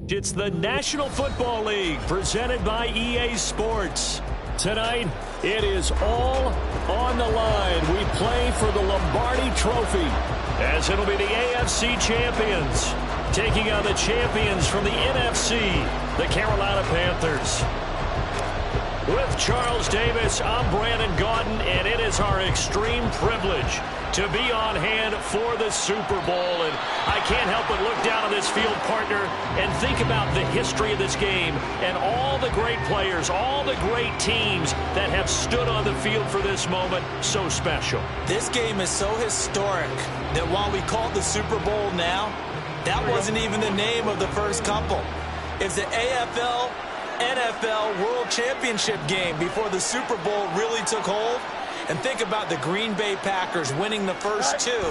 It's the National Football League presented by EA Sports. Tonight, it is all on the line. We play for the Lombardi Trophy, as it'll be the AFC champions taking on the champions from the NFC, the Carolina Panthers. With Charles Davis, I'm Brandon Gaudin, and it is our extreme privilege to be on hand for the Super Bowl. And I can't help but look down on this field, partner, and think about the history of this game and all the great players, all the great teams that have stood on the field for this moment. So special. This game is so historic that while we call it the Super Bowl now, that wasn't even the name of the first couple. It's the AFL NFL World Championship game before the Super Bowl really took hold. And think about the Green Bay Packers winning the first two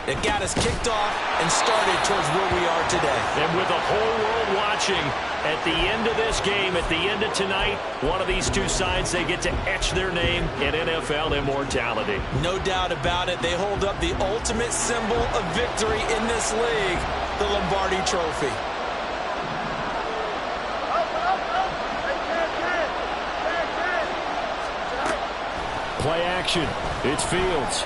that got us kicked off and started towards where we are today. And with the whole world watching, at the end of this game, at the end of tonight, one of these two sides, they get to etch their name in NFL immortality. No doubt about it. They hold up the ultimate symbol of victory in this league, the Lombardi Trophy. Play action. It's Fields.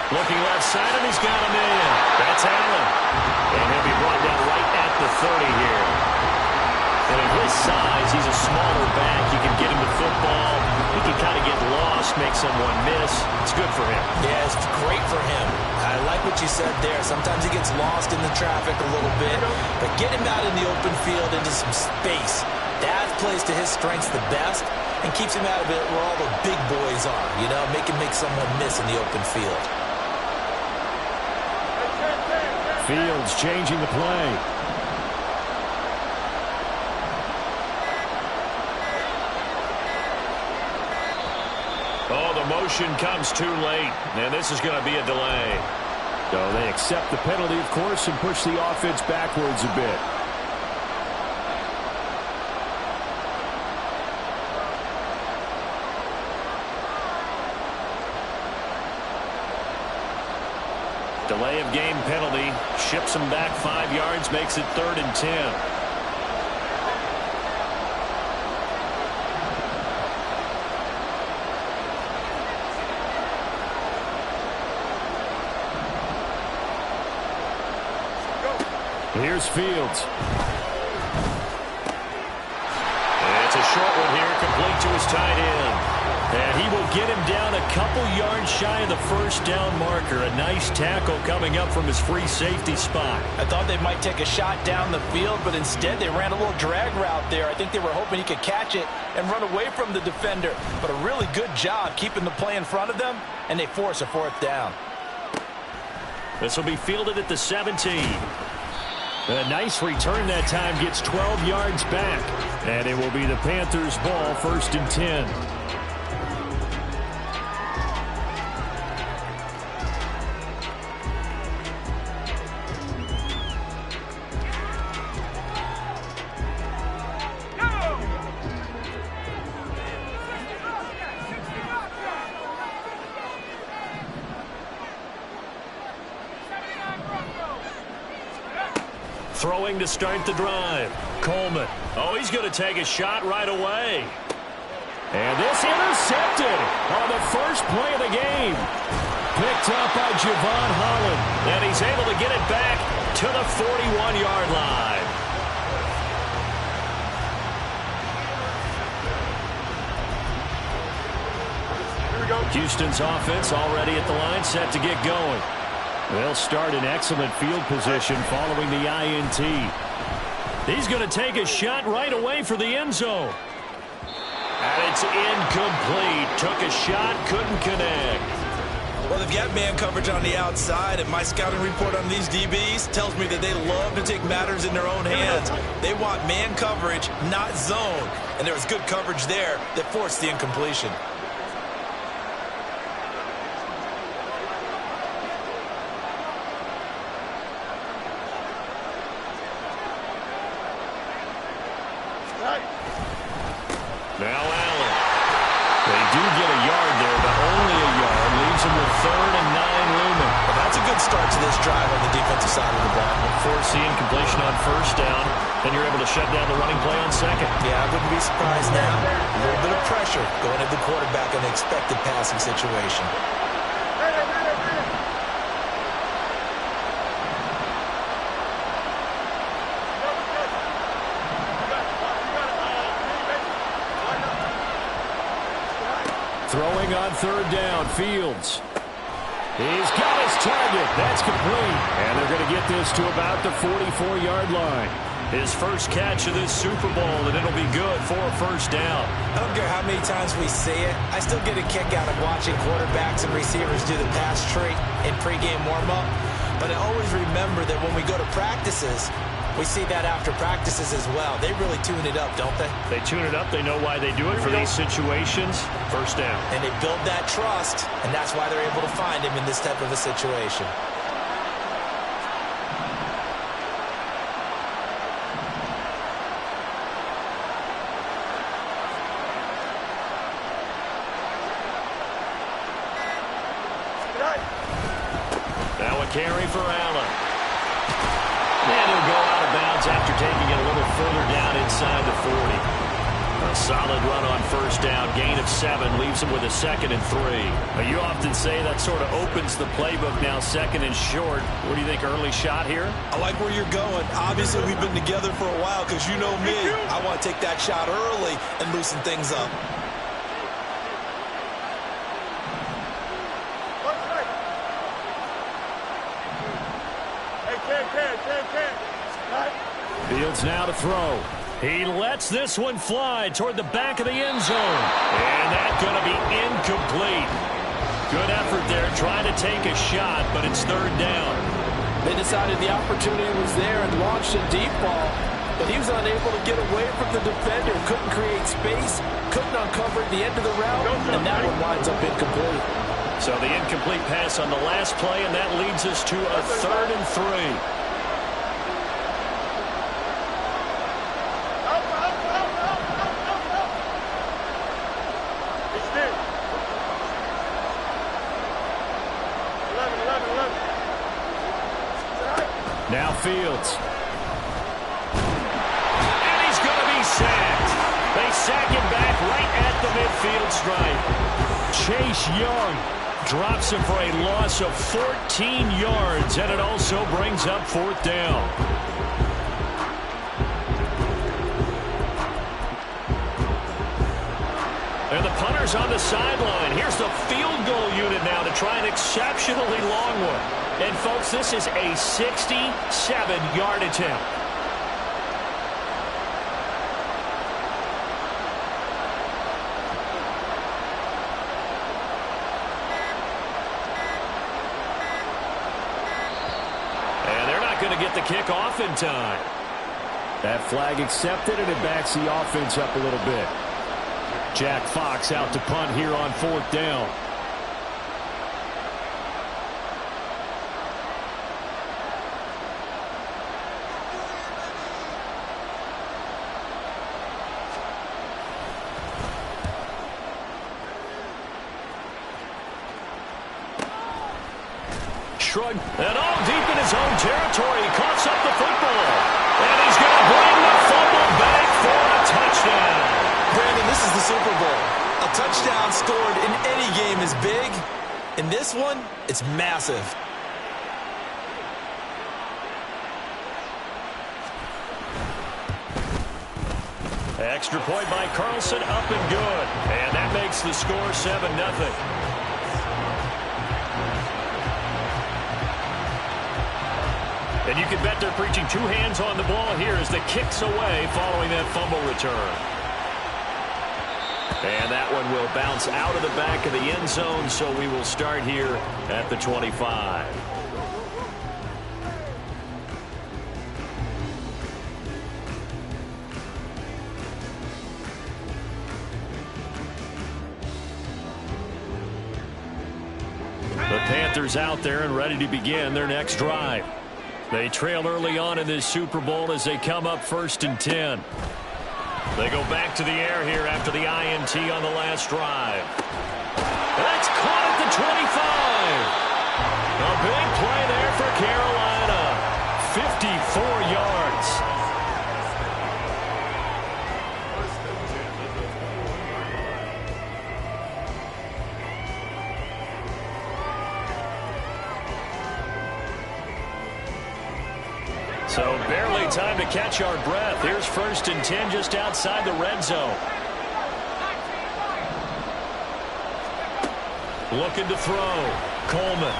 Looking left side, and he's got him in. That's Allen. And he'll be brought down right at the 30 here. And at his size, he's a smaller back. You can get him the football. He can kind of get lost, make someone miss. It's good for him. Yeah, it's great for him. I like what you said there. Sometimes he gets lost in the traffic a little bit. But get him out in the open field into some space. That plays to his strengths the best and keeps him out of it where all the big boys are, you know, make someone miss in the open field. Fields changing the play. Oh, the motion comes too late, and this is going to be a delay. So they accept the penalty, of course, and push the offense backwards a bit. Delay of game penalty, ships him back 5 yards, makes it 3rd and 10. Here's Fields. And it's a short one here, complete to his tight end. And he will get him down a couple yards shy of the first down marker. A nice tackle coming up from his free safety spot. I thought they might take a shot down the field, but instead they ran a little drag route there. I think they were hoping he could catch it and run away from the defender. But a really good job keeping the play in front of them, and they force a 4th down. This will be fielded at the 17. A nice return that time, gets 12 yards back. And it will be the Panthers' ball, 1st and 10. Throwing to start the drive. Coleman. Oh, he's going to take a shot right away. And this intercepted on the first play of the game. Picked up by Javon Holland. And he's able to get it back to the 41-yard line. Here we go. Houston's offense already at the line, set to get going. They'll start in excellent field position following the INT. He's going to take a shot right away for the end zone. And it's incomplete. Took a shot, couldn't connect. Well, they've got man coverage on the outside, and my scouting report on these DBs tells me that they love to take matters in their own hands. They want man coverage, not zone. And there was good coverage there that forced the incompletion. Now Allen. They do get a yard there, but only a yard. Leaves him with 3rd and 9 looming. Well, that's a good start to this drive on the defensive side of the ball. Force the incompletion on first down, then you're able to shut down the running play on second. Yeah, I wouldn't be surprised now. A little bit of pressure going at the quarterback in the expected passing situation. Throwing on third down, Fields. He's got his target. That's complete. And they're going to get this to about the 44-yard line. His first catch of this Super Bowl, and it'll be good for a first down. I don't care how many times we see it. I still get a kick out of watching quarterbacks and receivers do the pass tree in pregame warm-up. But I always remember that when we go to practices, we see that after practices as well. They really tune it up, don't they? They tune it up. They know why they do it for these situations. First down. And they build that trust, and that's why they're able to find him in this type of a situation. Now a carry for Allen. And he'll go out of bounds after taking it a little further down inside the 40. A solid run on first down. Gain of 7 leaves him with a 2nd and 3. Now, you often say that sort of opens the playbook now, 2nd and short. What do you think, early shot here? I like where you're going. Obviously, we've been together for a while because you know me. I want to take that shot early and loosen things up. Fields now to throw. He lets this one fly toward the back of the end zone. And that's going to be incomplete. Good effort there trying to take a shot, but it's third down. They decided the opportunity was there and launched a deep ball, but he was unable to get away from the defender. Couldn't create space, couldn't uncover the end of the route, and that one winds up incomplete. So the incomplete pass on the last play, and that leads us to a 3rd and 3. Now Fields. And he's going to be sacked. They sack him back right at the midfield stripe. Chase Young drops him for a loss of 14 yards, and it also brings up 4th down. And the punter's on the sideline. Here's the field goal unit now to try an exceptionally long one. And, folks, this is a 67-yard attempt. And they're not going to get the kick off in time. That flag accepted, and it backs the offense up a little bit. Jack Fox out to punt here on 4th down. And all deep in his own territory, he coughs up the football. And he's going to bring the fumble back for a touchdown. Brandon, this is the Super Bowl. A touchdown scored in any game is big. In this one, it's massive. Extra point by Carlson, up and good. And that makes the score 7-0. And you can bet they're preaching 2 hands on the ball here as the kick's away following that fumble return. And that one will bounce out of the back of the end zone, so we will start here at the 25. The Panthers out there and ready to begin their next drive. They trail early on in this Super Bowl as they come up 1st and 10. They go back to the air here after the INT on the last drive. That's caught at the 25. A big play there. Carolina. 54 yards. So barely time to catch our breath. Here's 1st and 10 just outside the red zone. Looking to throw. Coleman.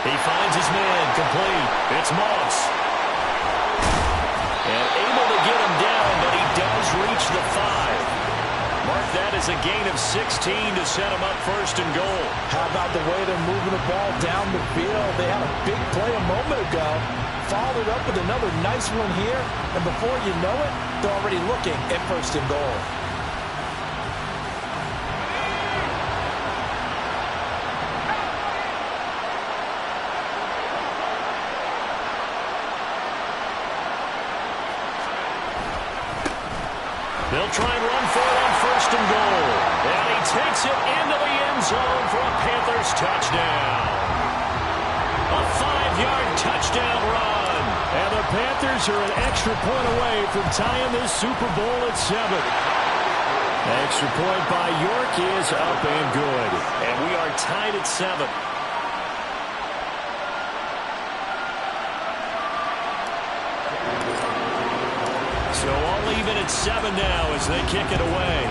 He finds his man. Complete. It's Moss. And able to get him down, but he does reach the 5. Mark that as a gain of 16 to set him up 1st and goal. How about the way they're moving the ball down the field? They had a big play a moment ago. Followed it up with another nice one here. And before you know it, they're already looking at 1st and goal. They'll try and run for it on 1st and goal. And he takes it into the end zone for a Panthers touchdown. A 5-yard touchdown run. And the Panthers are an extra point away from tying this Super Bowl at 7. Extra point by York is up and good. And we are tied at 7. So all even at 7 now as they kick it away.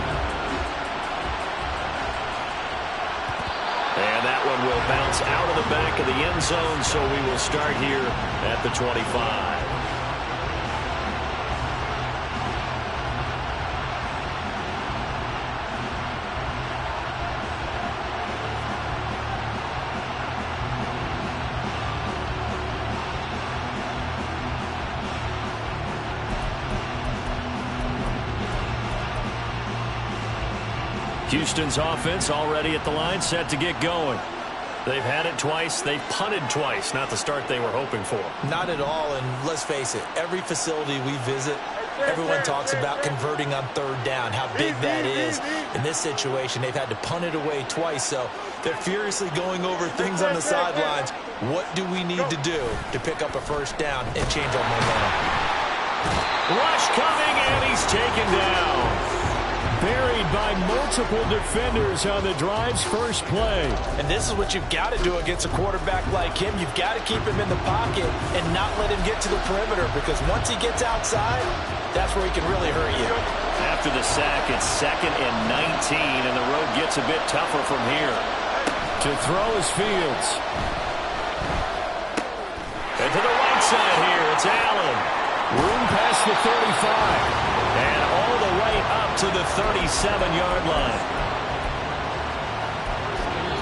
And that one will bounce out of the back of the end zone, so we will start here at the 25. Houston's offense already at the line, set to get going. They've had it twice. They've punted twice. Not the start they were hoping for. Not at all, and let's face it, every facility we visit, everyone talks about converting on 3rd down, how big that is. In this situation, they've had to punt it away twice, so they're furiously going over things on the sidelines. What do we need to do to pick up a 1st down and change our momentum? Rush coming, and he's taken down. Buried by multiple defenders on the drive's first play. And this is what you've got to do against a quarterback like him. You've got to keep him in the pocket and not let him get to the perimeter, because once he gets outside, that's where he can really hurt you. After the sack, it's 2nd and 19, and the road gets a bit tougher from here. To throw is Fields. And to the right side here, it's Allen. Room past the 35. And all the way up to the 37-yard line.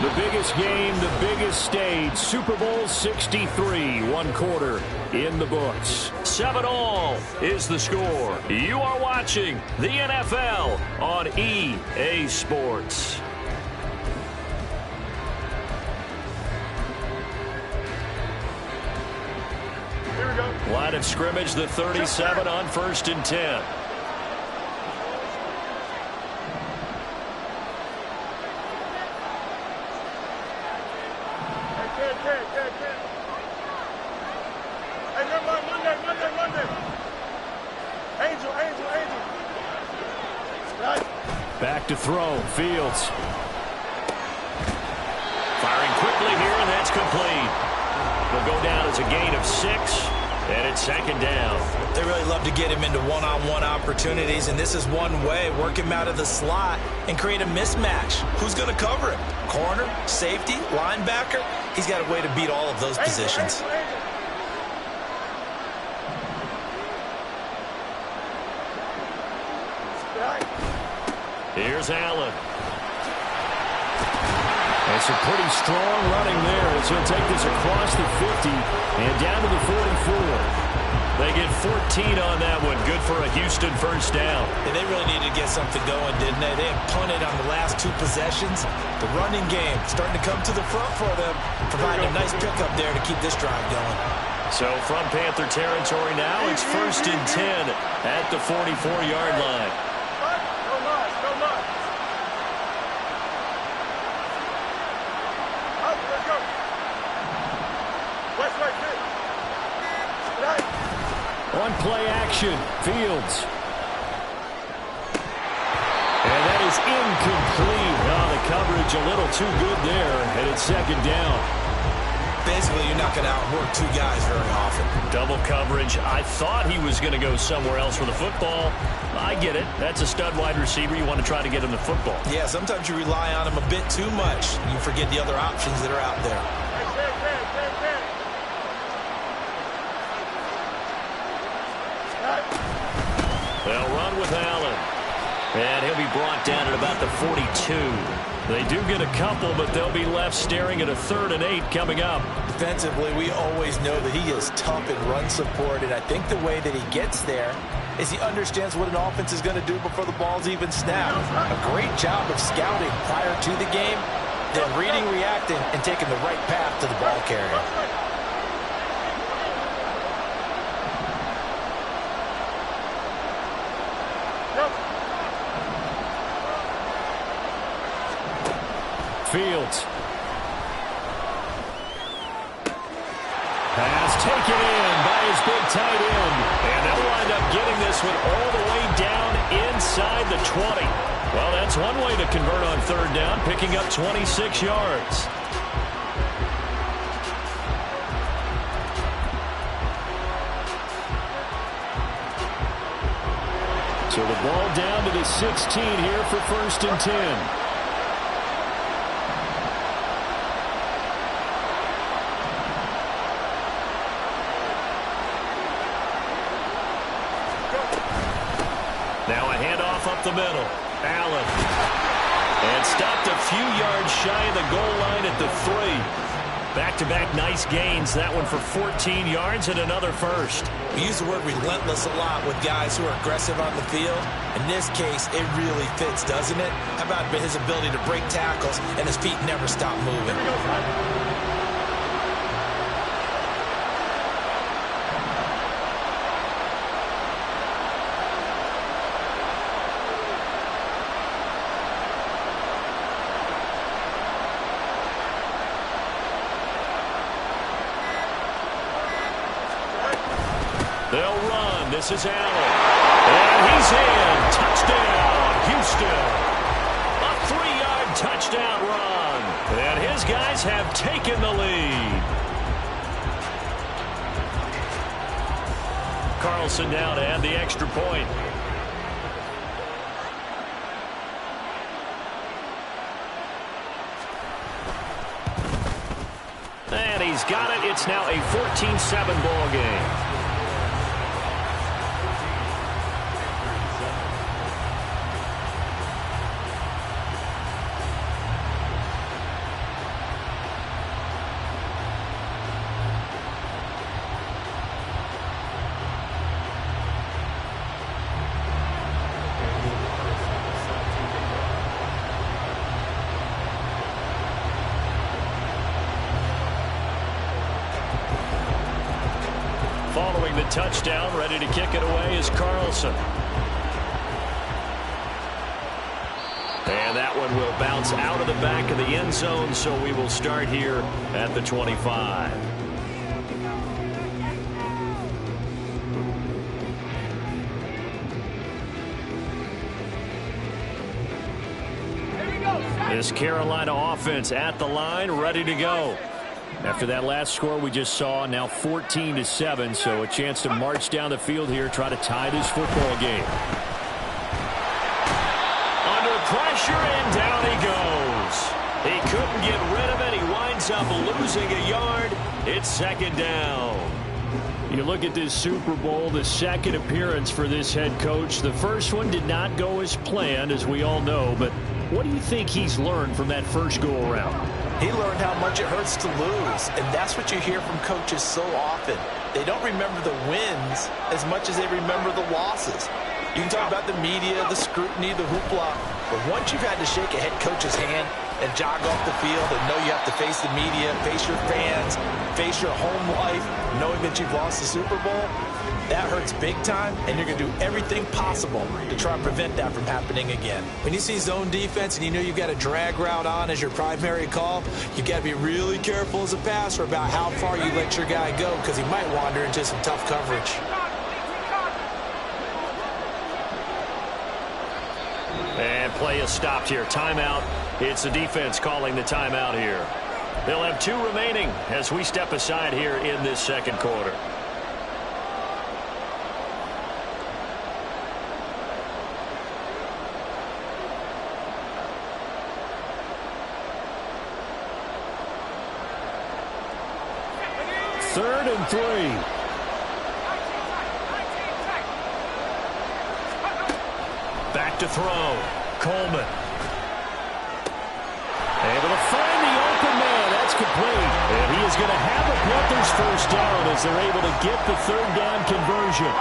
The biggest game, the biggest stage, Super Bowl 63, 1 quarter in the books. 7-all is the score. You are watching the NFL on EA Sports. Here we go. Line of scrimmage, the 37 on 1st and 10. Back to throw. Fields. Firing quickly here, and that's complete. Will go down as a gain of 6, and it's 2nd down. They really love to get him into one-on-one opportunities, and this is one way. Work him out of the slot and create a mismatch. Who's going to cover him? Corner, safety, linebacker? He's got a way to beat all of those positions. Here's Allen. And some pretty strong running there as he'll take this across the 50 and down to the 44. They get 14 on that one. Good for a Houston 1st down. And they really needed to get something going, didn't they? They had punted on the last 2 possessions. The running game starting to come to the front for them, providing a nice pickup there to keep this drive going. So from Panther territory now, it's 1st and 10 at the 44-yard line. On play action, Fields. And that is incomplete. Oh, the coverage a little too good there, and it's second down. Basically, you're not going to outwork two guys very often. Double coverage. I thought he was going to go somewhere else for the football. I get it. That's a stud wide receiver. You want to try to get him the football. Yeah, sometimes you rely on him a bit too much. You forget the other options that are out there. They'll run with Allen. And he'll be brought down at about the 42. They do get a couple, but they'll be left staring at a 3rd and 8 coming up. Defensively, we always know that he is tough in run support, and I think the way that he gets there is he understands what an offense is going to do before the ball's even snapped. A great job of scouting prior to the game, then reading, reacting, and taking the right path to the ball carrier. Fields. Pass taken in by his big tight end. And they'll wind up getting this one all the way down inside the 20. Well, that's one way to convert on 3rd down, picking up 26 yards. So the ball down to the 16 here for 1st and 10. Now a handoff up the middle. Allen. And stopped a few yards shy of the goal line at the 3. Back-to-back nice gains. That one for 14 yards and another first. We use the word relentless a lot with guys who are aggressive on the field. In this case, it really fits, doesn't it? How about his ability to break tackles and his feet never stop moving? They'll run. This is Allen. And he's in. Touchdown, Houston. A 3-yard touchdown run. And his guys have taken the lead. Carlson down to add the extra point. And he's got it. It's now a 14-7 ball game. Following the touchdown, ready to kick it away is Carlson. And that one will bounce out of the back of the end zone, so we will start here at the 25. This Carolina offense at the line, ready to go. After that last score we just saw, now 14-7, so a chance to march down the field here, try to tie this football game. Under pressure, and down he goes. He couldn't get rid of it. He winds up losing a yard. It's 2nd down. You look at this Super Bowl, the 2nd appearance for this head coach. The first one did not go as planned, as we all know, but what do you think he's learned from that first go-around? He learned how much it hurts to lose, and that's what you hear from coaches so often. They don't remember the wins as much as they remember the losses. You can talk about the media, the scrutiny, the hoopla, But once you've had to shake a head coach's hand and jog off the field and know you have to face the media, face your fans, face your home life, knowing that you've lost the Super Bowl, that hurts big time, and you're going to do everything possible to try and prevent that from happening again. When you see zone defense and you know you've got a drag route on as your primary call, you've got to be really careful as a passer about how far you let your guy go, because he might wander into some tough coverage. And play is stopped here. Timeout. It's the defense calling the timeout here. They'll have 2 remaining as we step aside here in this second quarter. Third and 3. Back to throw. Coleman. Able to find the open man. That's complete. And he is going to have a Panthers first down as they're able to get the third down conversion.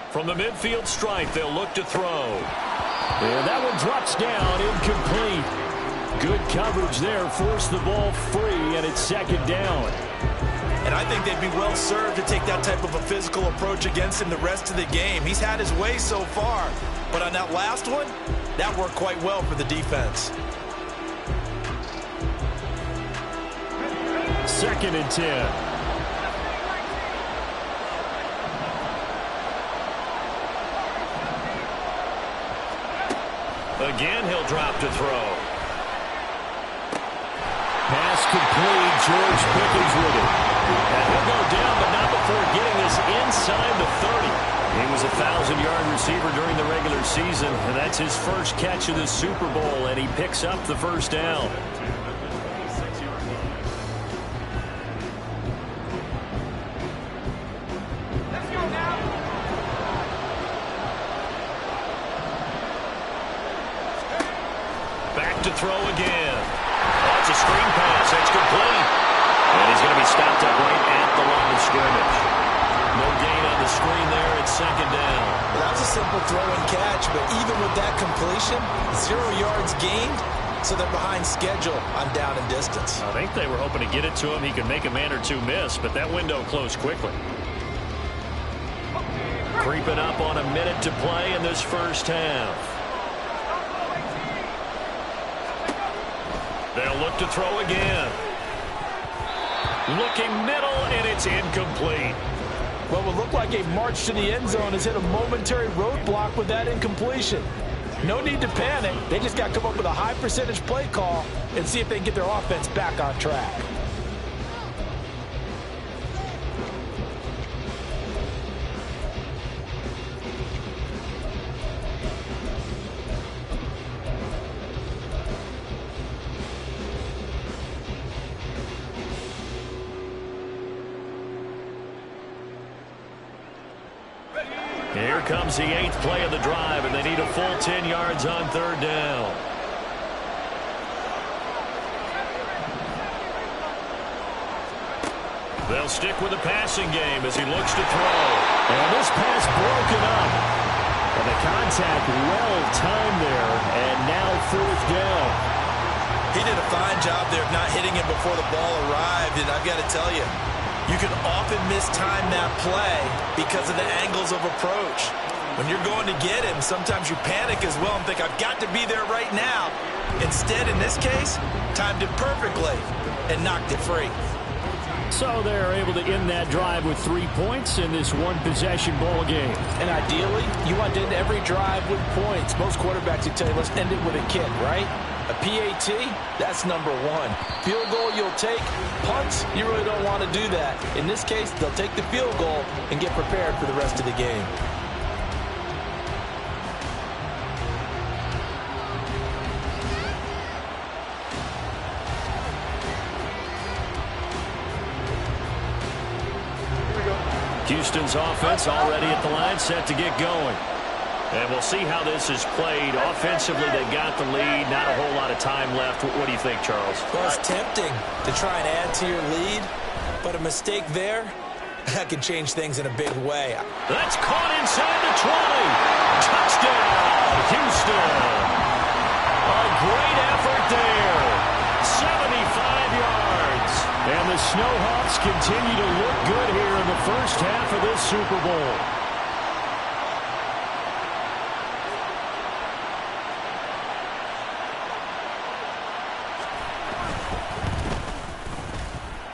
From the midfield stripe, they'll look to throw. And that one drops down, incomplete. Good coverage there, forced the ball free, and it's second down. And I think they'd be well served to take that type of a physical approach against him the rest of the game. He's had his way so far, but on that last one, that worked quite well for the defense. Second and 10. Again, he'll drop to throw. Pass complete. George Pickens with it. And he'll go down, but not before getting this inside the 30. He was a 1,000-yard receiver during the regular season, and that's his first catch of the Super Bowl, and he picks up the first down. To throw again. That's a screen pass. That's complete. And he's going to be stopped up right at the line of scrimmage. No gain on the screen there. It's second down. Well, that was a simple throw and catch, but even with that completion, 0 yards gained, so they're behind schedule on down and distance. I think they were hoping to get it to him. He could make a man or two miss, but that window closed quickly. Creeping up on a minute to play in this first half. They'll look to throw again. Looking middle, and it's incomplete. What would look like a march to the end zone has hit a momentary roadblock with that incompletion. No need to panic. They just got to come up with a high percentage play call and see if they can get their offense back on track. Here comes the 8th play of the drive, and they need a full 10 yards on third down. They'll stick with the passing game as he looks to throw. And this pass broken up. And the contact well timed there, and now fourth down. He did a fine job there of not hitting him before the ball arrived, and I've got to tell you, you can often mistime that play because of the angles of approach. When you're going to get him, sometimes you panic as well and think, I've got to be there right now. Instead, in this case, timed it perfectly and knocked it free. So they're able to end that drive with 3 points in this one-possession ball game. And ideally, you want to end every drive with points. Most quarterbacks would tell you, let's end it with a kick, right? A PAT, that's number one. Field goal you'll take. Punts, you really don't want to do that. In this case, they'll take the field goal and get prepared for the rest of the game. Ravens offense already at the line, set to get going. And we'll see how this is played. Offensively, they got the lead. Not a whole lot of time left. What do you think, Charles? Well, it's tempting to try and add to your lead, but a mistake there, that can change things in a big way. That's caught inside the 20. Touchdown, Houston. A great effort there. 75 yards. And the Snowhawks continue to look good here in the first half of this Super Bowl.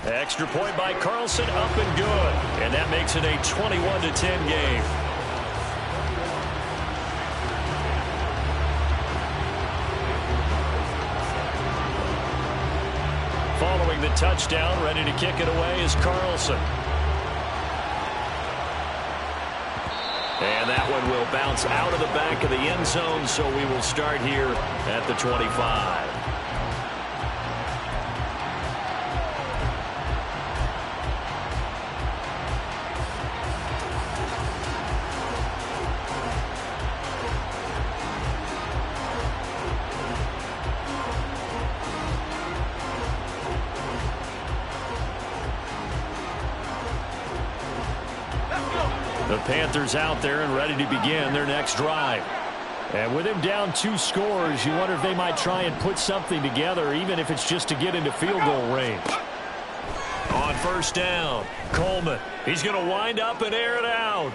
Extra point by Carlson, up and good. And that makes it a 21-10 game. Following the touchdown, ready to kick it away is Carlson. And that one will bounce out of the back of the end zone, so we will start here at the 25. The Panthers out there and ready to begin their next drive. And with him down 2 scores, you wonder if they might try and put something together, even if it's just to get into field goal range. On first down, Coleman. He's going to wind up and air it out.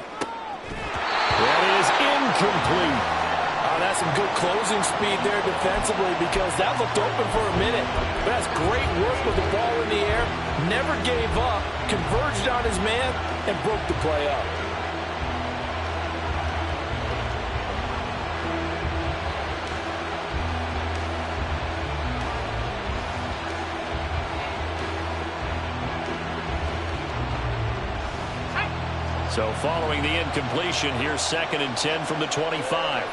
That is incomplete. That's some good closing speed there defensively, because that looked open for a minute. But that's great work with the ball in the air. Never gave up, converged on his man, and broke the play up. So following the incompletion, here's 2nd and 10 from the 25.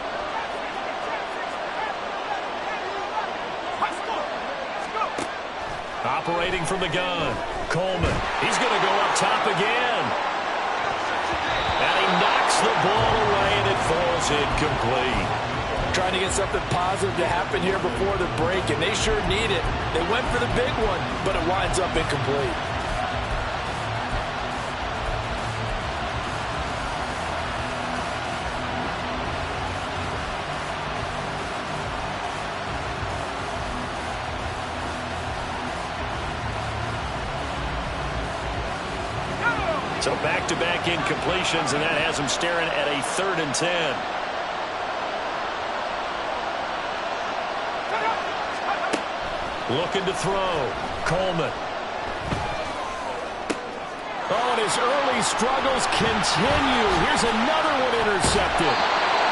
Operating from the gun, Coleman. He's going to go up top again. And he knocks the ball away, and it falls incomplete. Trying to get something positive to happen here before the break, and they sure need it. They went for the big one, but it winds up incomplete. So back-to-back incompletions, and that has him staring at a 3rd and 10. Looking to throw. Coleman. Oh, and his early struggles continue. Here's another one intercepted.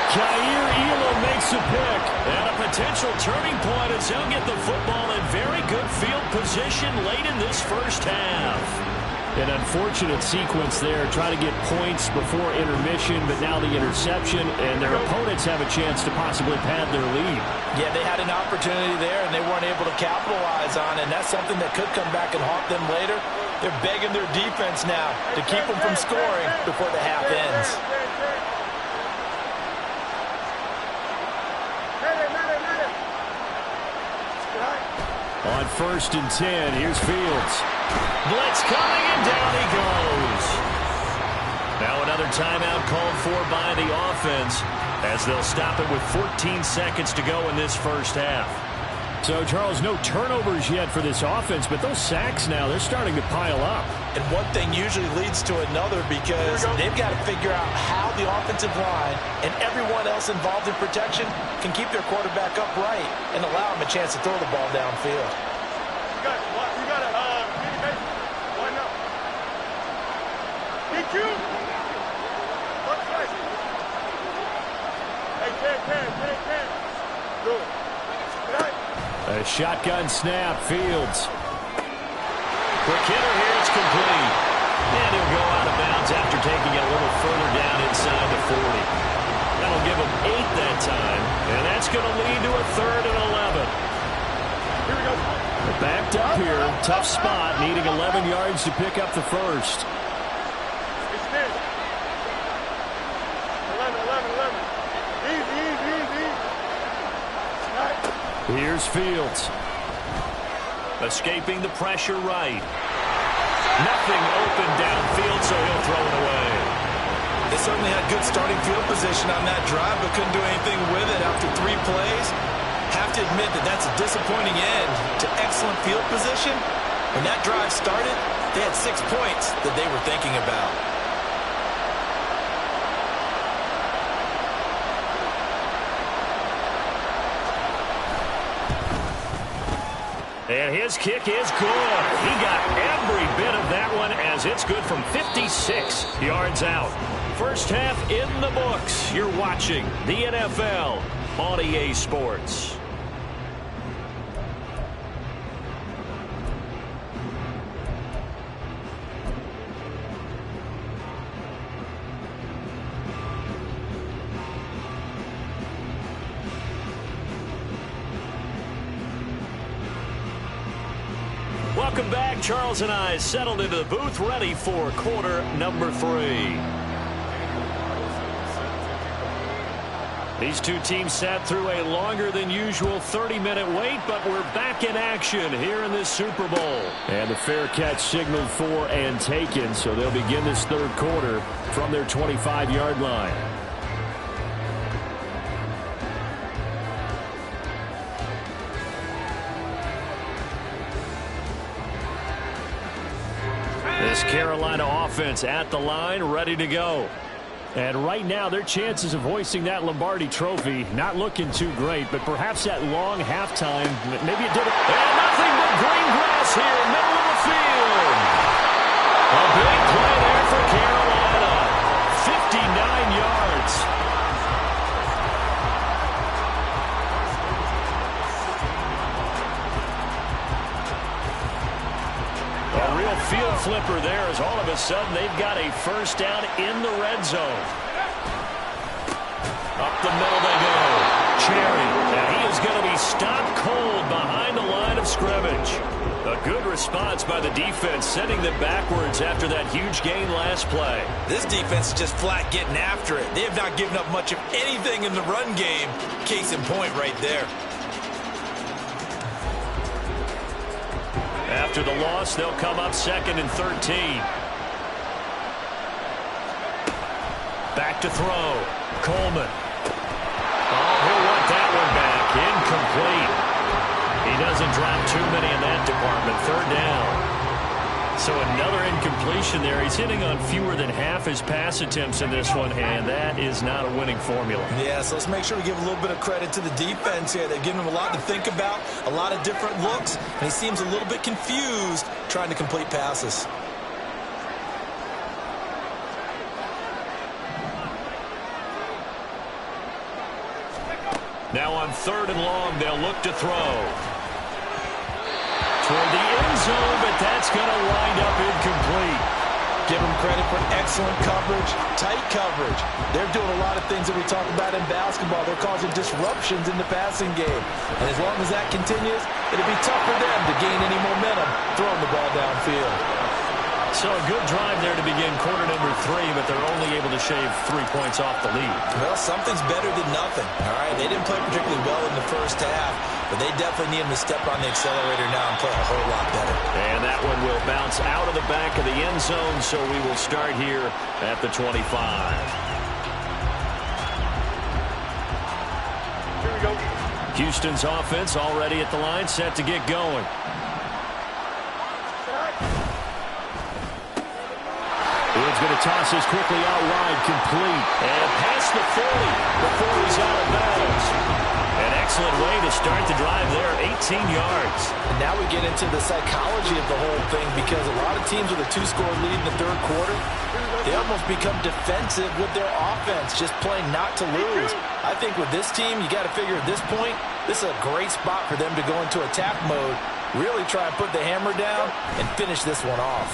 Kaiir Elam makes a pick. And a potential turning point as he'll get the football in very good field position late in this first half. An unfortunate sequence there, trying to get points before intermission, but now the interception, and their opponents have a chance to possibly pad their lead. Yeah, they had an opportunity there, and they weren't able to capitalize on it, and that's something that could come back and haunt them later. They're begging their defense now to keep them from scoring before the half ends. On 1st and 10, here's Fields. Blitz coming, and down he goes. Now another timeout called for by the offense, as they'll stop it with 14 seconds to go in this first half. So, Charles, no turnovers yet for this offense, but those sacks now, they're starting to pile up. And one thing usually leads to another, because they've got to figure out how the offensive line and everyone else involved in protection can keep their quarterback upright and allow him a chance to throw the ball downfield. You got to line up. DQ. Hey, 10. Good. A shotgun snap, Fields. Quick hitter here, it's complete. And he'll go out of bounds after taking it a little further down inside the 40. That'll give him 8 that time, and that's going to lead to a 3rd and 11. Here we go. Backed up here, tough spot, needing 11 yards to pick up the first. It's 10. 11. Easy. Here's Fields. Escaping the pressure right. Nothing open downfield, so he'll throw it away. They certainly had good starting field position on that drive, but couldn't do anything with it after 3 plays. Have to admit that that's a disappointing end to excellent field position. When that drive started, they had 6 points that they were thinking about. And his kick is good. He got every bit of that one as it's good from 56 yards out. First half in the books. You're watching the NFL on EA Sports. Welcome back. Charles and I settled into the booth, ready for quarter number 3. These two teams sat through a longer than usual 30-minute wait, but we're back in action here in this Super Bowl. And the fair catch signaled for and taken, so they'll begin this third quarter from their 25-yard line. This Carolina offense at the line, ready to go. And right now, their chances of hoisting that Lombardi trophy not looking too great, but perhaps that long halftime, maybe it did it. And nothing but green grass here, middle of the field. A big play there for Carolina. 59 yards. A real field flipper there as all of a sudden they've got a first down in the red zone. Up the middle they go. Cherry. And he is going to be stopped cold behind the line of scrimmage. A good response by the defense, sending them backwards after that huge gain last play. This defense is just flat getting after it. They have not given up much of anything in the run game. Case in point right there. After the loss, they'll come up 2nd and 13. Back to throw. Coleman. Oh, he'll want that one back. Incomplete. He doesn't drop too many in that department. 3rd down. So another incompletion there. He's hitting on fewer than half his pass attempts in this one, and that is not a winning formula. Yeah, so let's make sure we give a little bit of credit to the defense here. They've given him a lot to think about, a lot of different looks, and he seems a little bit confused trying to complete passes. Now on 3rd and long, they'll look to throw. Toward the end zone, but that's going to wind up incomplete. Give them credit for excellent coverage, tight coverage. They're doing a lot of things that we talk about in basketball. They're causing disruptions in the passing game. And as long as that continues, it'll be tough for them to gain any momentum throwing the ball downfield. So a good drive there to begin quarter number 3, but they're only able to shave 3 points off the lead. Well, something's better than nothing. All right, they didn't play particularly well in the first half, but they definitely need them to step on the accelerator now and play a whole lot better. And that one will bounce out of the back of the end zone, so we will start here at the 25. Here we go. Houston's offense already at the line, set to get going. Fields going to toss this quickly out wide, complete. And past the 40 before he's out of bounds. An excellent way to start the drive there, 18 yards. And now we get into the psychology of the whole thing, because a lot of teams with a 2-score lead in the third quarter, they almost become defensive with their offense, just playing not to lose. I think with this team, you got to figure at this point, this is a great spot for them to go into attack mode, really try and put the hammer down and finish this one off.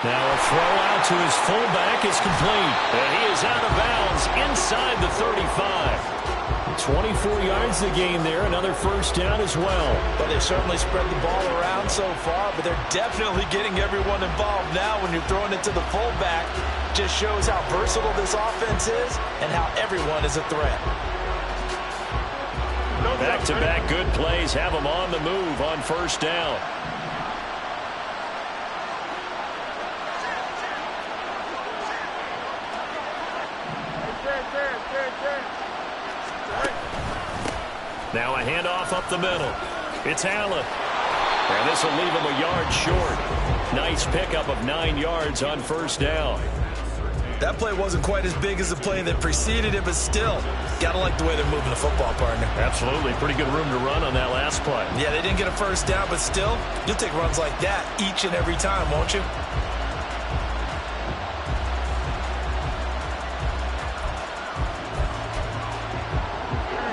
Now a throw out to his fullback is complete. And he is out of bounds inside the 35. 24 yards the game there. Another first down as well. But they've certainly spread the ball around so far, but they're definitely getting everyone involved now when you're throwing it to the fullback. Just shows how versatile this offense is and how everyone is a threat. Back-to-back good plays have them on the move on first down. Now a handoff up the middle. It's Allen. And this will leave him a yard short. Nice pickup of 9 yards on first down. That play wasn't quite as big as the play that preceded it, but still, got to like the way they're moving the football, partner. Absolutely. Pretty good room to run on that last play. Yeah, they didn't get a first down, but still, you'll take runs like that each and every time, won't you?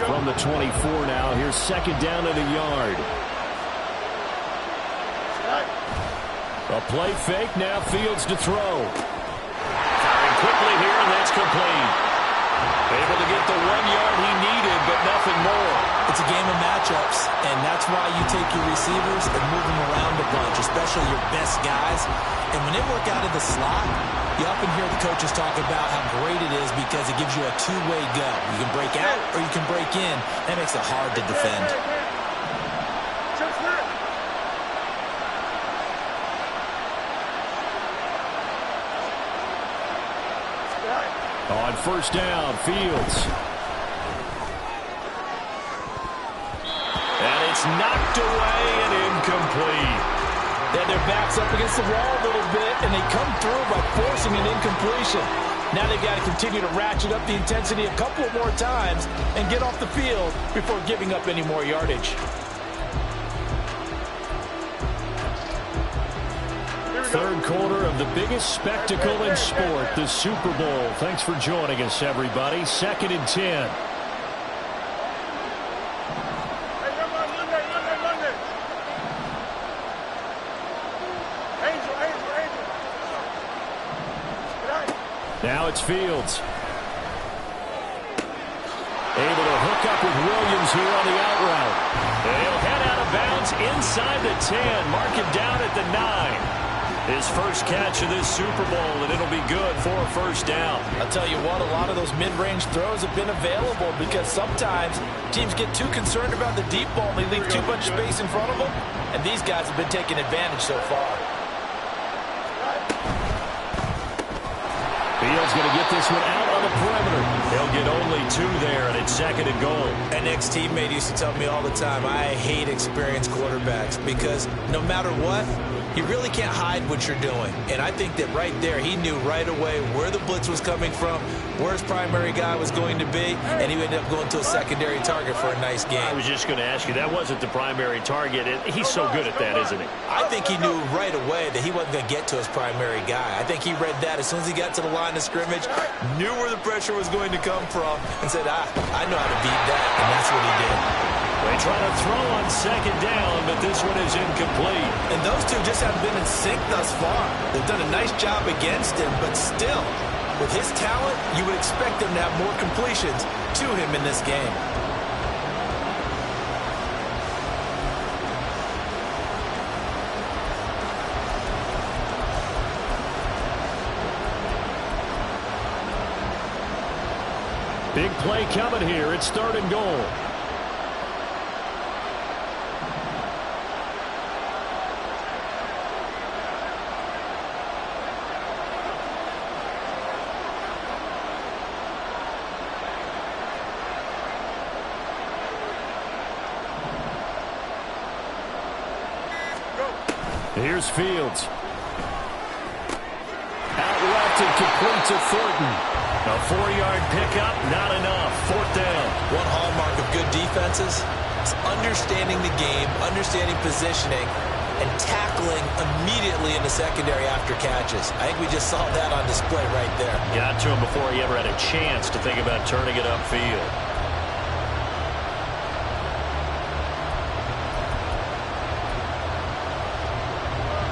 From the 24 now, here's second down and a yard. A play fake, now Fields to throw. Firing quickly here, and that's complete. Able to get the 1 yard he needed, but nothing more. It's a game of matchups, and that's why you take your receivers and move them around a bunch, especially your best guys. And when they work out of the slot, you often hear the coaches talk about how great it is because it gives you a two-way go. You can break out or you can break in. That makes it hard to defend. On first down, Fields. And it's knocked away and incomplete. Then their backs up against the wall a little bit, and they come through by forcing an incompletion. Now they've got to continue to ratchet up the intensity a couple of more times and get off the field before giving up any more yardage. Third quarter of the biggest spectacle in sport, the Super Bowl. Thanks for joining us, everybody. 2nd and 10. Now it's Fields. Able to hook up with Williams here on the out route. They'll head out of bounds inside the 10. Mark him down at the 9. His first catch of this Super Bowl, and it'll be good for a first down. I'll tell you what, a lot of those mid-range throws have been available because sometimes teams get too concerned about the deep ball and they leave too much space in front of them, and these guys have been taking advantage so far. Fields going to get this one out on the perimeter. He'll get only 2 there, and it's 2nd and goal. An ex-teammate used to tell me all the time, I hate experienced quarterbacks because no matter what, you really can't hide what you're doing. And I think that right there, he knew right away where the blitz was coming from, where his primary guy was going to be, and he ended up going to a secondary target for a nice game. I was just going to ask you, that wasn't the primary target. He's so good at that, isn't he? I think he knew right away that he wasn't going to get to his primary guy. I think he read that as soon as he got to the line of scrimmage, knew where the pressure was going to come from, and said, I know how to beat that, and that's what he did. They try to throw on 2nd down, but this one is incomplete. And those two just haven't been in sync thus far. They've done a nice job against him, but still, with his talent, you would expect them to have more completions to him in this game. Big play coming here. It's 3rd and goal. Here's Fields. Out left and complete to Thornton. A 4-yard pickup, not enough. 4th down. One hallmark of good defenses is understanding the game, understanding positioning, and tackling immediately in the secondary after catches. I think we just saw that on display right there. Got to him before he ever had a chance to think about turning it upfield.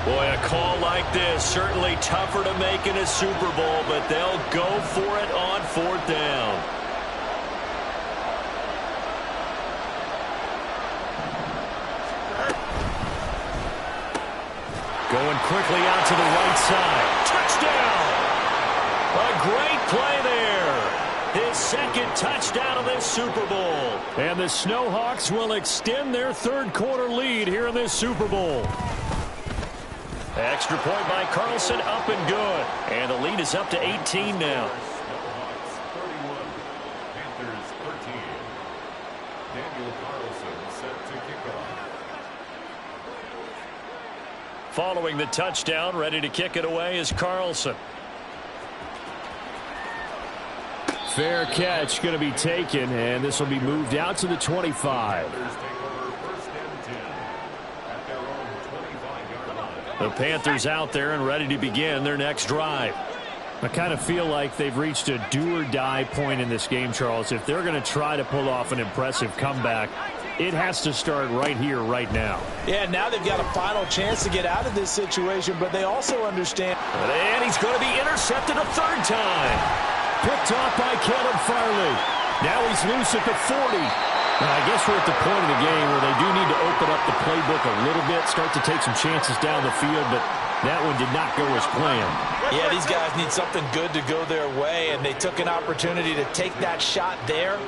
Boy, a call like this, certainly tougher to make in a Super Bowl, but they'll go for it on 4th down. Going quickly out to the right side. Touchdown! A great play there. His second touchdown of this Super Bowl. And the Snowhawks will extend their third-quarter lead here in this Super Bowl. Extra point by Carlson, up and good. And the lead is up to 18 now. Following the touchdown, ready to kick it away is Carlson. Fair catch going to be taken, and this will be moved out to the 25. The Panthers out there and ready to begin their next drive. I kind of feel like they've reached a do-or-die point in this game, Charles. If they're going to try to pull off an impressive comeback, it has to start right here, right now. Yeah, now they've got a final chance to get out of this situation, but they also understand. And he's going to be intercepted a third time. Picked off by Caleb Farley. Now he's loose at the 40. Now, I guess we're at the point of the game where they do need to open up the playbook a little bit, start to take some chances down the field, but that one did not go as planned. Yeah, these guys need something good to go their way, and they took an opportunity to take that shot there,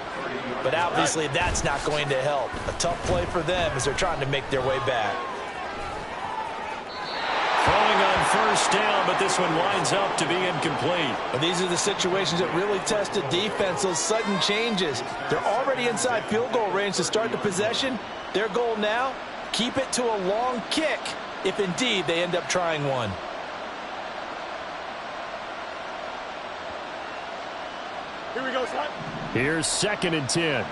but obviously that's not going to help. A tough play for them as they're trying to make their way back. Throwing on first down, but this one winds up to be incomplete. But these are the situations that really test a defense, those sudden changes. They're already inside field goal range to start the possession. Their goal now, keep it to a long kick, if indeed they end up trying one. Here we go, son. Here's 2nd and 10.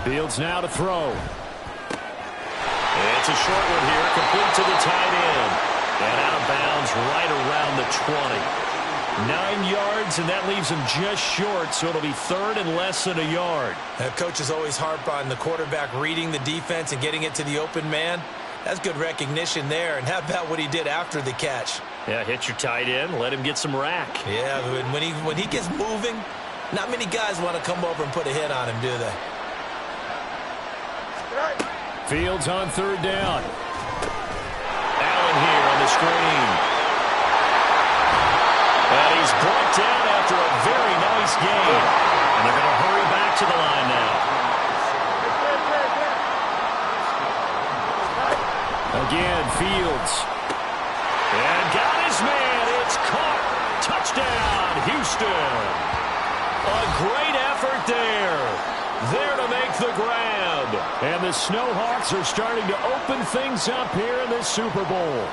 Fields now to throw. It's a short one here, complete to the tight end. And out of bounds right around the 20. 9 yards, and that leaves him just short, so it'll be third and less than a yard. Coaches always harp on the quarterback reading the defense and getting it to the open man. That's good recognition there. And how about what he did after the catch? Yeah, hit your tight end, let him get some rack. Yeah, when he gets moving, not many guys want to come over and put a hit on him, do they? Fields on third down. Allen here on the screen. And he's brought down after a very nice game. And they're going to hurry back to the line now. Again, Fields. And got his man. It's caught. Touchdown, Houston. A great effort there. There to make the grab. And the Snowhawks are starting to open things up here in this Super Bowl.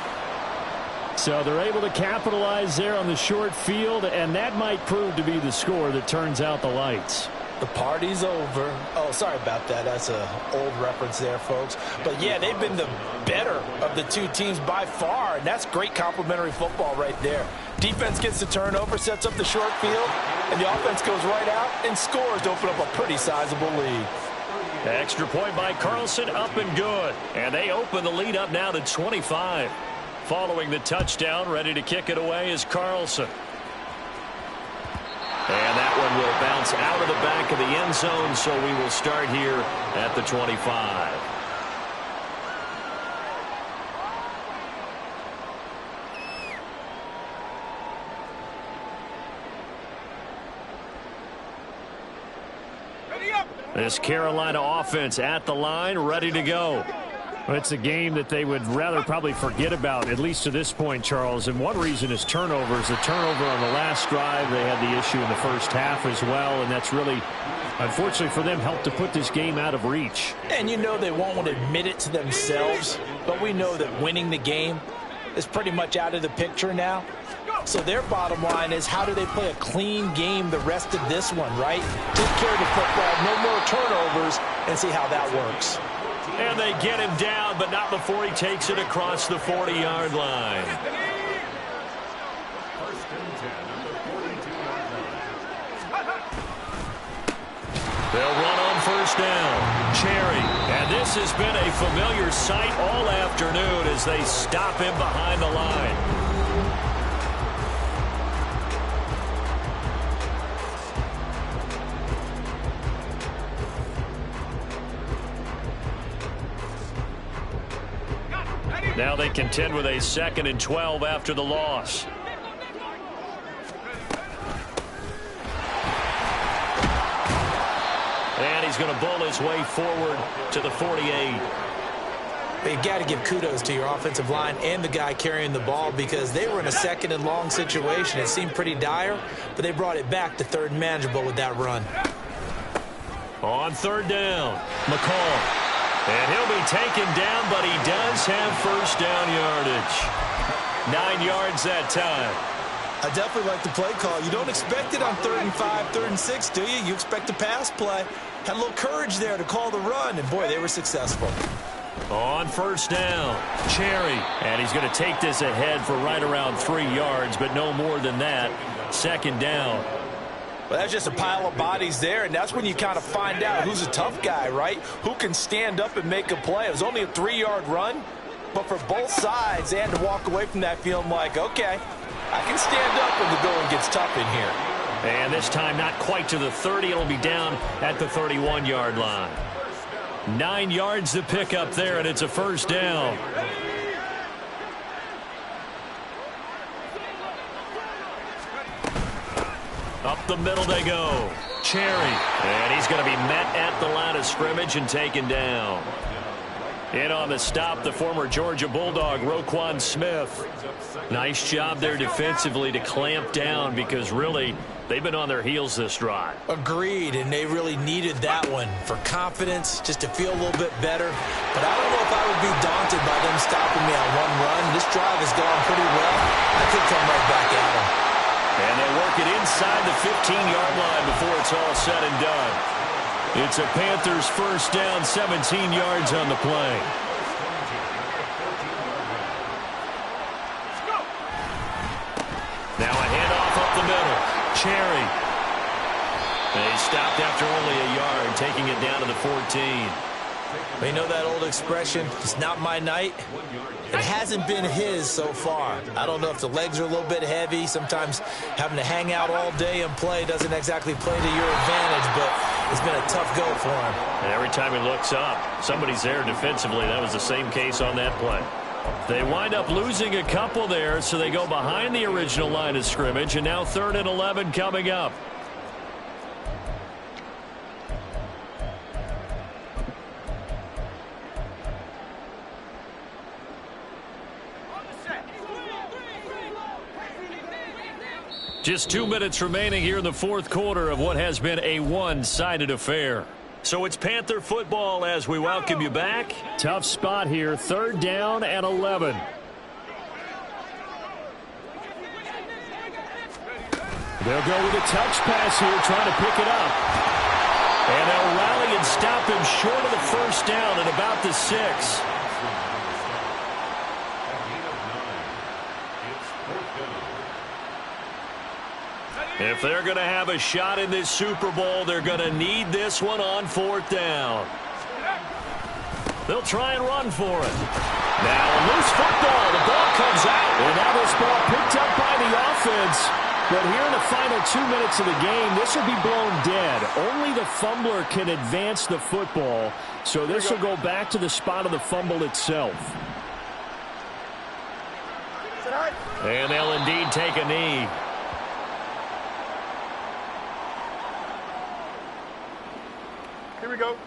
So they're able to capitalize there on the short field, and that might prove to be the score that turns out the lights. The party's over. Oh, sorry about that. That's an old reference there, folks. But, yeah, they've been the better of the two teams by far, and that's great complimentary football right there. Defense gets the turnover, sets up the short field, and the offense goes right out and scores to open up a pretty sizable lead. Extra point by Carlson, up and good. And they open the lead up now to 25. Following the touchdown, ready to kick it away is Carlson. And that one will bounce out of the back of the end zone, so we will start here at the 25. This Carolina offense at the line, ready to go. It's a game that they would rather probably forget about, at least to this point, Charles. And one reason is turnovers. The turnover on the last drive, they had the issue in the first half as well, and that's really, unfortunately for them, helped to put this game out of reach. And you know they won't want to admit it to themselves, but we know that winning the game is pretty much out of the picture now. So their bottom line is, how do they play a clean game the rest of this one, right? Take care of the football, no more turnovers, and see how that works. And they get him down, but not before he takes it across the 40-yard line. They'll run on first down. Cherry. And this has been a familiar sight all afternoon as they stop him behind the line. Now they contend with a 2nd and 12 after the loss. And he's going to bull his way forward to the 48. But you got to give kudos to your offensive line and the guy carrying the ball, because they were in a 2nd and long situation. It seemed pretty dire, but they brought it back to 3rd and manageable with that run. On 3rd down, McCall. And he'll be taken down, but he does have 1st down yardage. 9 yards that time. I definitely like the play call. You don't expect it on 3rd and 5, 3rd and 6, do you? You expect a pass play. Had a little courage there to call the run, and boy, they were successful. On 1st down, Cherry. And he's going to take this ahead for right around 3 yards, but no more than that. 2nd down. Well, that's just a pile of bodies there, and that's when you kind of find out who's a tough guy, right? Who can stand up and make a play. It was only a 3-yard run, but for both sides, they had to walk away from that feeling like, okay, I can stand up when the going gets tough in here. And this time not quite to the 30. It'll be down at the 31-yard line. 9 yards to pick up there, and it's a 1st down. Up the middle they go. Cherry. And he's going to be met at the line of scrimmage and taken down. In on the stop, the former Georgia Bulldog, Roquan Smith. Nice job there defensively to clamp down, because really they've been on their heels this drive. Agreed, and they really needed that one for confidence, just to feel a little bit better. But I don't know if I would be daunted by them stopping me on one run. This drive has gone pretty well. I could come right back at them. And they work it inside the 15-yard line before it's all said and done. It's a Panthers 1st down, 17 yards on the play. Now a handoff up the middle. Cherry. They stopped after only a yard, taking it down to the 14. You know that old expression, it's not my night? It hasn't been his so far. I don't know if the legs are a little bit heavy. Sometimes having to hang out all day and play doesn't exactly play to your advantage, but it's been a tough go for him. And every time he looks up, somebody's there defensively. That was the same case on that play. They wind up losing a couple there, so they go behind the original line of scrimmage, and now 3rd and 11 coming up. Just 2 minutes remaining here in the 4th quarter of what has been a one-sided affair. So it's Panther football as we welcome you back. Tough spot here, 3rd down and 11. They'll go with a touch pass here, trying to pick it up. And they'll rally and stop him short of the 1st down at about the 6. If they're going to have a shot in this Super Bowl, they're going to need this one on 4th down. They'll try and run for it. Now a loose football. The ball comes out. And now this ball picked up by the offense. But here in the final 2 minutes of the game, this will be blown dead. Only the fumbler can advance the football. So this will go back to the spot of the fumble itself. And they'll indeed take a knee. Here we go.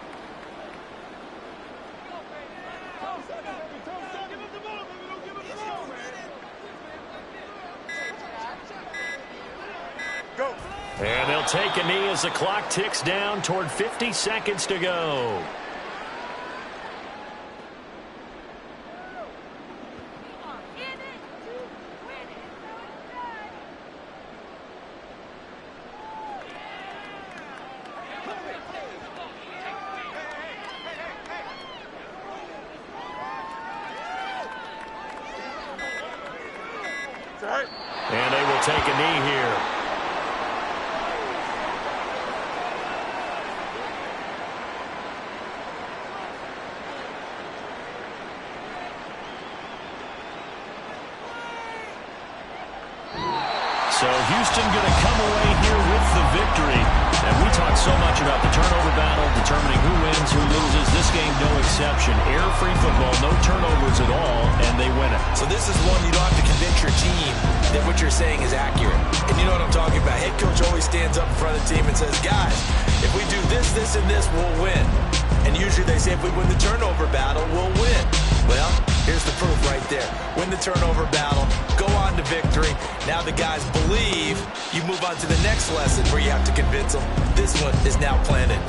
Go. And they'll take a knee as the clock ticks down toward 50 seconds to go. And they will take a knee here. So Houston going to come away here with the victory. And we talk so much about the turnover battle, determining who wins, who loses. This game, no exception. interception. Air-free football, no turnovers at all, and they win it. So this is one you don't have to convince your team that what you're saying is accurate. And you know what I'm talking about. Head coach always stands up in front of the team and says, guys, if we do this, this, and this, we'll win. And usually they say if we win the turnover battle, we'll win. Well, here's the proof right there. Win the turnover battle, go on to victory. Now the guys believe. You move on to the next lesson where you have to convince them. This one is now planted.